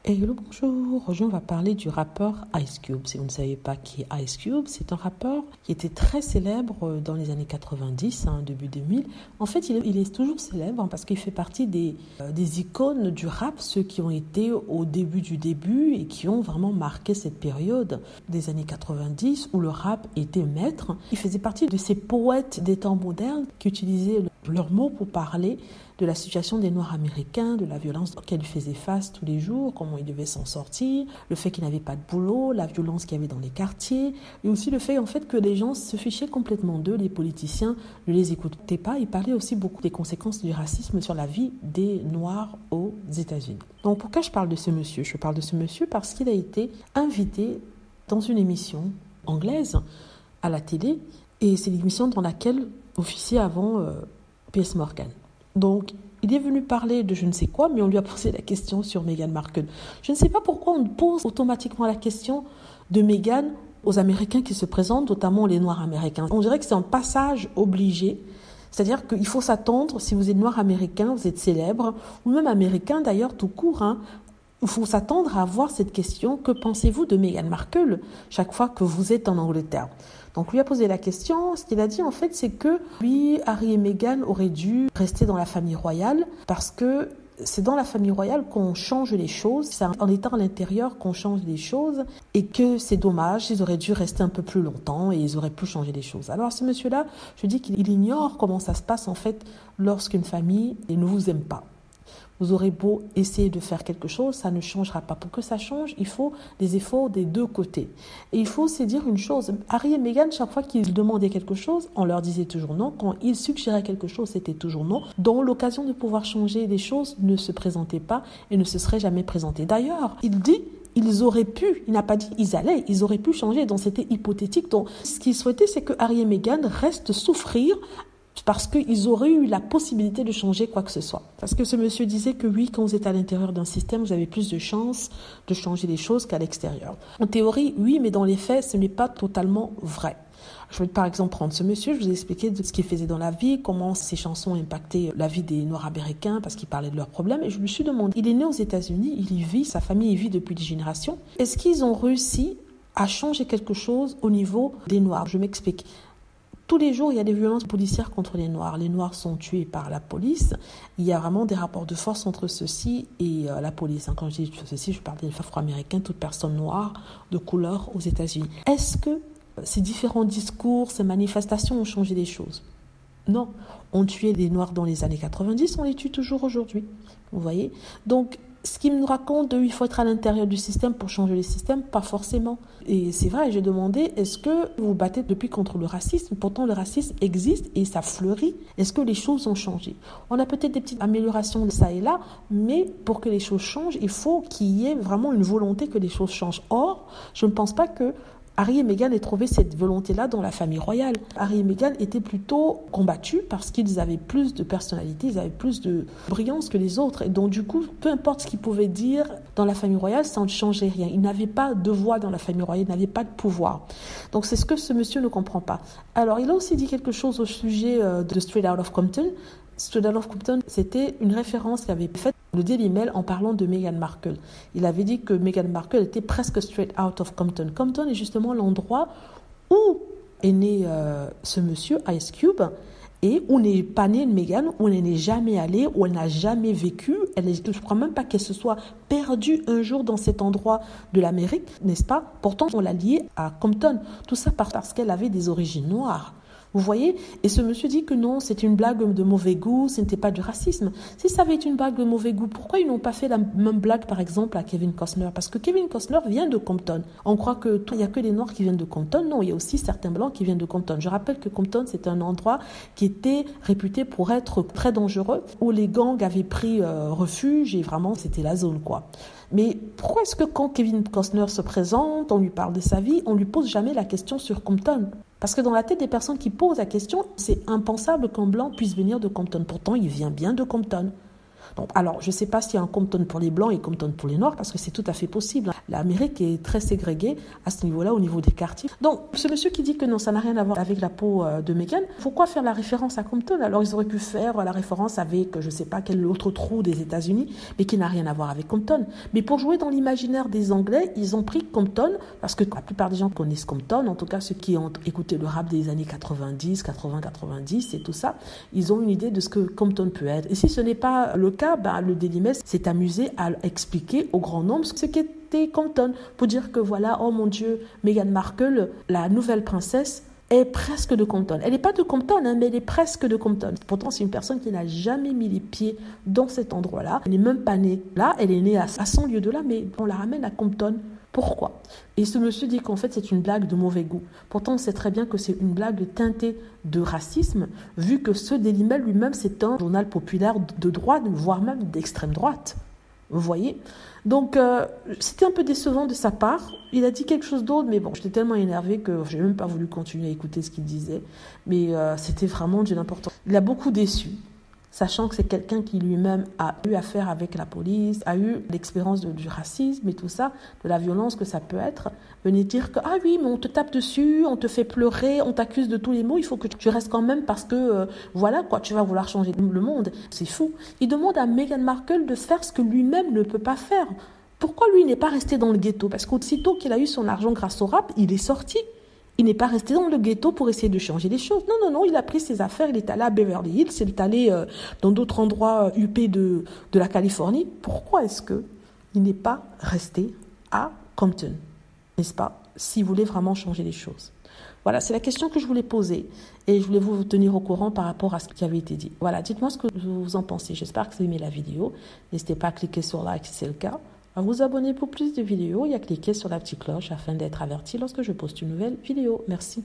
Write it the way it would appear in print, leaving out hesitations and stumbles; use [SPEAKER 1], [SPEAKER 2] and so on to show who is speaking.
[SPEAKER 1] Hello, bonjour. Aujourd'hui, on va parler du rappeur Ice Cube. Si vous ne savez pas qui est Ice Cube, c'est un rappeur qui était très célèbre dans les années 90, début 2000. En fait, il est toujours célèbre parce qu'il fait partie des icônes du rap, ceux qui ont été au début du début et qui ont vraiment marqué cette période des années 90 où le rap était maître. Il faisait partie de ces poètes des temps modernes qui utilisaient leurs mots pour parler de la situation des Noirs américains, de la violence auquel ils faisaient face tous les jours, comment ils devaient s'en sortir, le fait qu'ils n'avaient pas de boulot, la violence qu'il y avait dans les quartiers, et aussi le fait en fait que les gens se fichaient complètement d'eux, les politiciens ne les écoutaient pas. Ils parlaient aussi beaucoup des conséquences du racisme sur la vie des Noirs aux États-Unis. Donc pourquoi je parle de ce monsieur ? Je parle de ce monsieur parce qu'il a été invité dans une émission anglaise à la télé, et c'est l'émission dans laquelle officiait avant Piers Morgan. Donc, il est venu parler de je ne sais quoi, mais on lui a posé la question sur Meghan Markle. Je ne sais pas pourquoi on pose automatiquement la question de Meghan aux Américains qui se présentent, notamment les Noirs américains. On dirait que c'est un passage obligé. C'est-à-dire qu'il faut s'attendre, si vous êtes Noir américain, vous êtes célèbre, ou même américain d'ailleurs tout court, il faut s'attendre à avoir cette question, que pensez-vous de Meghan Markle chaque fois que vous êtes en Angleterre ? Donc, lui a posé la question. Ce qu'il a dit, en fait, c'est que lui, Harry et Meghan auraient dû rester dans la famille royale parce que c'est dans la famille royale qu'on change les choses. C'est en étant à l'intérieur qu'on change les choses et que c'est dommage. Ils auraient dû rester un peu plus longtemps et ils auraient pu changer les choses. Alors, ce monsieur-là, je dis qu'il ignore comment ça se passe, en fait, lorsqu'une famille ne vous aime pas. Vous aurez beau essayer de faire quelque chose, ça ne changera pas. Pour que ça change, il faut des efforts des deux côtés. Et il faut aussi dire une chose. Harry et Meghan, chaque fois qu'ils demandaient quelque chose, on leur disait toujours non. Quand ils suggéraient quelque chose, c'était toujours non. Donc l'occasion de pouvoir changer les choses ne se présentait pas et ne se serait jamais présentée. D'ailleurs, il dit ils auraient pu, il n'a pas dit ils auraient pu changer. Donc c'était hypothétique. Donc ce qu'il souhaitait, c'est que Harry et Meghan restent souffrir parce qu'ils auraient eu la possibilité de changer quoi que ce soit. Parce que ce monsieur disait que oui, quand vous êtes à l'intérieur d'un système, vous avez plus de chances de changer les choses qu'à l'extérieur. En théorie, oui, mais dans les faits, ce n'est pas totalement vrai. Je vais par exemple prendre ce monsieur, je vous ai expliqué ce qu'il faisait dans la vie, comment ses chansons impactaient la vie des Noirs américains parce qu'il parlait de leurs problèmes. Et je me suis demandé, il est né aux États-Unis, il y vit, sa famille y vit depuis des générations. Est-ce qu'ils ont réussi à changer quelque chose au niveau des Noirs ? Je m'explique. Tous les jours, il y a des violences policières contre les Noirs. Les Noirs sont tués par la police. Il y a vraiment des rapports de force entre ceux-ci et la police. Quand je dis ceux-ci, je parle des Afro-Américains, toute personne noire de couleur aux États-Unis. Est-ce que ces différents discours, ces manifestations ont changé les choses ? Non. On tuait les Noirs dans les années 90, on les tue toujours aujourd'hui. Vous voyez ? Donc, ce qu'il me raconte il faut être à l'intérieur du système pour changer les systèmes, pas forcément. Et c'est vrai, j'ai demandé, est-ce que vous vous battez depuis contre le racisme ? Pourtant, le racisme existe et ça fleurit. Est-ce que les choses ont changé ? On a peut-être des petites améliorations de ça et là, mais pour que les choses changent, il faut qu'il y ait vraiment une volonté que les choses changent. Or, je ne pense pas que Harry et Meghan aient trouvé cette volonté-là dans la famille royale. Harry et Meghan étaient plutôt combattus parce qu'ils avaient plus de personnalité, ils avaient plus de brillance que les autres. Et donc, du coup, peu importe ce qu'ils pouvaient dire dans la famille royale, ça ne changeait rien. Ils n'avaient pas de voix dans la famille royale, ils n'avaient pas de pouvoir. Donc, c'est ce que ce monsieur ne comprend pas. Alors, il a aussi dit quelque chose au sujet de Straight Outta Compton. Straight Outta Compton, c'était une référence qu'avait faite le Daily Mail en parlant de Meghan Markle. Il avait dit que Meghan Markle était presque straight out of Compton. Compton est justement l'endroit où est né ce monsieur, Ice Cube, et où n'est pas née Meghan, où elle n'est jamais allée, où elle n'a jamais vécu. Je ne crois même pas qu'elle se soit perdue un jour dans cet endroit de l'Amérique, n'est-ce pas ? Pourtant, on l'a liée à Compton. Tout ça parce qu'elle avait des origines noires. Vous voyez ? Et ce monsieur dit que non, c'est une blague de mauvais goût, ce n'était pas du racisme. Si ça avait été une blague de mauvais goût, pourquoi ils n'ont pas fait la même blague, par exemple, à Kevin Costner ? Parce que Kevin Costner vient de Compton. On croit qu'il n'y a que les Noirs qui viennent de Compton. Non, il y a aussi certains Blancs qui viennent de Compton. Je rappelle que Compton, c'est un endroit qui était réputé pour être très dangereux, où les gangs avaient pris refuge et vraiment, c'était la zone, quoi. Mais pourquoi est-ce que quand Kevin Costner se présente, on lui parle de sa vie, on ne lui pose jamais la question sur Compton ? Parce que dans la tête des personnes qui posent la question, c'est impensable qu'un Blanc puisse venir de Compton. Pourtant, il vient bien de Compton. Donc, alors, je ne sais pas s'il y a un Compton pour les Blancs et Compton pour les Noirs, parce que c'est tout à fait possible. L'Amérique est très ségrégée à ce niveau-là, au niveau des quartiers. Donc, ce monsieur qui dit que non, ça n'a rien à voir avec la peau de Meghan, pourquoi faire la référence à Compton? Alors, ils auraient pu faire la référence avec, je ne sais pas, quel autre trou des États-Unis, mais qui n'a rien à voir avec Compton. Mais pour jouer dans l'imaginaire des Anglais, ils ont pris Compton, parce que la plupart des gens connaissent Compton, en tout cas ceux qui ont écouté le rap des années 90, 80, 90 et tout ça, ils ont une idée de ce que Compton peut être. Et si ce n'est pas le cas, le Daily Mail s'est amusé à expliquer au grand nombre ce qu'était Compton, pour dire que voilà, oh mon Dieu, Meghan Markle, la nouvelle princesse, est presque de Compton. Elle n'est pas de Compton, mais elle est presque de Compton. Pourtant, c'est une personne qui n'a jamais mis les pieds dans cet endroit-là. Elle n'est même pas née là, elle est née à 100 lieues de là, mais on la ramène à Compton. Pourquoi? Et ce monsieur dit qu'en fait c'est une blague de mauvais goût. Pourtant on sait très bien que c'est une blague teintée de racisme, vu que ce Daily Mail lui-même c'est un journal populaire de droite, voire même d'extrême droite. Vous voyez? Donc c'était un peu décevant de sa part. Il a dit quelque chose d'autre, mais bon, j'étais tellement énervée que je n'ai même pas voulu continuer à écouter ce qu'il disait. Mais c'était vraiment de n'importe quoi. Il a beaucoup déçu, sachant que c'est quelqu'un qui lui-même a eu affaire avec la police, a eu l'expérience du racisme et tout ça, de la violence que ça peut être. Venir dire que, ah oui, mais on te tape dessus, on te fait pleurer, on t'accuse de tous les maux, il faut que tu restes quand même parce que, voilà quoi, tu vas vouloir changer le monde. C'est fou. Il demande à Meghan Markle de faire ce que lui-même ne peut pas faire. Pourquoi lui n'est pas resté dans le ghetto? Parce qu'aussitôt qu'il a eu son argent grâce au rap, il est sorti. Il n'est pas resté dans le ghetto pour essayer de changer les choses. Non, il a pris ses affaires, il est allé à Beverly Hills, il est allé dans d'autres endroits huppés de la Californie. Pourquoi est-ce qu'il n'est pas resté à Compton, n'est-ce pas, s'il voulait vraiment changer les choses? Voilà, c'est la question que je voulais poser et je voulais vous tenir au courant par rapport à ce qui avait été dit. Voilà, dites-moi ce que vous en pensez. J'espère que vous aimez la vidéo. N'hésitez pas à cliquer sur like si c'est le cas. À vous abonner pour plus de vidéos et à cliquer sur la petite cloche afin d'être averti lorsque je poste une nouvelle vidéo. Merci.